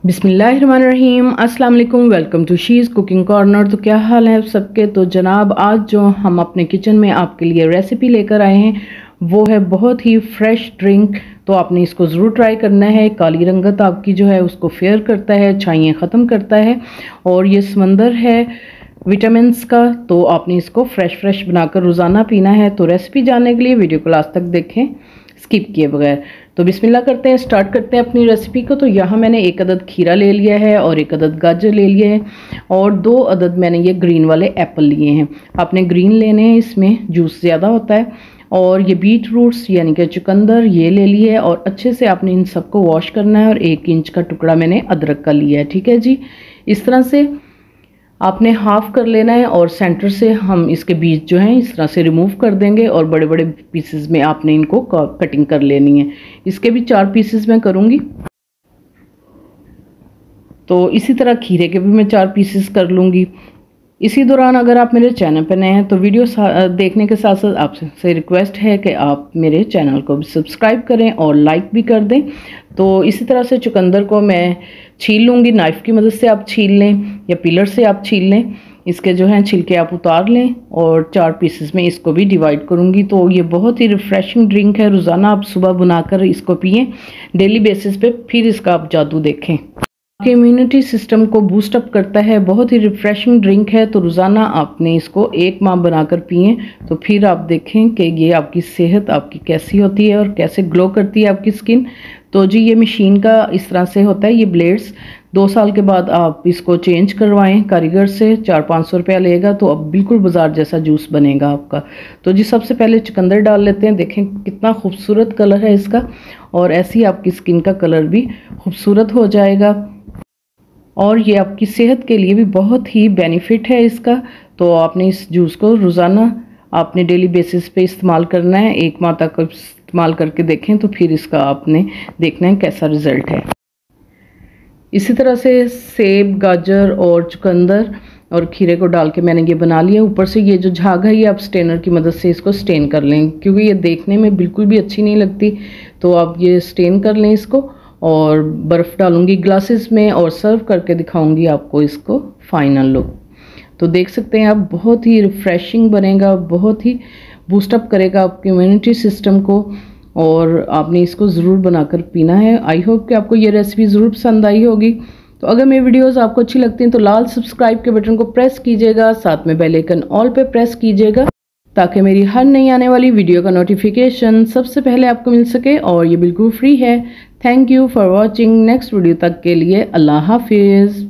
बिस्मिल्लाहिर्रहमानिर्रहीम, अस्सलाम वालेकुम। Welcome to she's cooking corner. तो क्या हाल है सबके। तो जनाब आज जो हम अपने किचन में आपके लिए रेसिपी लेकर आए हैं वो है बहुत ही फ्रेश ड्रिंक। तो आपने इसको ज़रूर ट्राई करना है। काली रंगत आपकी जो है उसको फेयर करता है, छाइयाँ ख़त्म करता है और ये समंदर है विटामिन्स का। तो आपने इसको फ्रेश बनाकर रोज़ाना पीना है। तो रेसिपी जानने के लिए वीडियो को लास्ट तक देखें स्किप किए बगैर। तो बिस्मिल्लाह करते हैं, स्टार्ट करते हैं अपनी रेसिपी को। तो यहाँ मैंने 1 अदद खीरा ले लिया है और 1 अदद गाजर ले लिया है और 2 अदद मैंने ये ग्रीन वाले एप्पल लिए हैं। आपने ग्रीन लेने हैं, इसमें जूस ज़्यादा होता है। और ये बीट रूट्स यानी कि चुकंदर ये ले लिए है और अच्छे से आपने इन सबको वॉश करना है। और 1 इंच का टुकड़ा मैंने अदरक का लिया है। ठीक है जी, इस तरह से आपने हाफ कर लेना है और सेंटर से हम इसके बीज जो हैं इस तरह से रिमूव कर देंगे और बड़े बड़े पीसेस में आपने इनको कटिंग कर लेनी है। इसके भी 4 पीसेस मैं करूँगी। तो इसी तरह खीरे के भी मैं 4 पीसेस कर लूँगी। इसी दौरान अगर आप मेरे चैनल पर नए हैं तो वीडियो देखने के साथ साथ आपसे रिक्वेस्ट है कि आप मेरे चैनल को भी सब्सक्राइब करें और लाइक भी कर दें। तो इसी तरह से चुकंदर को मैं छील लूँगी। नाइफ़ की मदद से आप छील लें या पिलर से आप छील लें। इसके जो हैं छिलके आप उतार लें और 4 पीसेस में इसको भी डिवाइड करूँगी। तो ये बहुत ही रिफ़्रेशिंग ड्रिंक है। रोज़ाना आप सुबह बनाकर इसको पिएँ डेली बेसिस पे, फिर इसका आप जादू देखें। आपके इम्यूनिटी सिस्टम को बूस्ट अप करता है। बहुत ही रिफ़्रेशिंग ड्रिंक है। तो रोज़ाना आपने इसको 1 माह बनाकर पिएँ तो फिर आप देखें कि ये आपकी सेहत आपकी कैसी होती है और कैसे ग्लो करती है आपकी स्किन। तो जी ये मशीन का इस तरह से होता है, ये ब्लेड्स 2 साल के बाद आप इसको चेंज करवाएं कारीगर से। 400-500 रुपया लेगा तो अब बिल्कुल बाजार जैसा जूस बनेगा आपका। तो जी सबसे पहले चुकंदर डाल लेते हैं। देखें कितना खूबसूरत कलर है इसका और ऐसी आपकी स्किन का कलर भी खूबसूरत हो जाएगा और ये आपकी सेहत के लिए भी बहुत ही बेनिफिट है इसका। तो आपने इस जूस को रोज़ाना आपने डेली बेसिस पे इस्तेमाल करना है। 1 माह तक इस्तेमाल करके देखें तो फिर इसका आपने देखना है कैसा रिज़ल्ट है। इसी तरह से सेब, गाजर और चुकंदर और खीरे को डाल के मैंने ये बना लिया। ऊपर से ये जो झाग है ये आप स्टेनर की मदद से इसको स्टेन कर लें, क्योंकि ये देखने में बिल्कुल भी अच्छी नहीं लगती। तो आप ये स्टेन कर लें इसको और बर्फ़ डालूंगी ग्लासेस में और सर्व करके दिखाऊंगी आपको इसको फाइनल लुक। तो देख सकते हैं आप, बहुत ही रिफ़्रेशिंग बनेगा, बहुत ही बूस्टअप करेगा आपके इम्यूनिटी सिस्टम को और आपने इसको ज़रूर बनाकर पीना है। आई होप कि आपको ये रेसिपी ज़रूर पसंद आई होगी। तो अगर मेरी वीडियोस आपको अच्छी लगती हैं तो लाल सब्सक्राइब के बटन को प्रेस कीजिएगा, साथ में बेल आइकन ऑल पे प्रेस कीजिएगा ताकि मेरी हर नई आने वाली वीडियो का नोटिफिकेशन सबसे पहले आपको मिल सके और ये बिल्कुल फ्री है। Thank you for watching. Next video तक के लिए अल्लाह हाफिज़।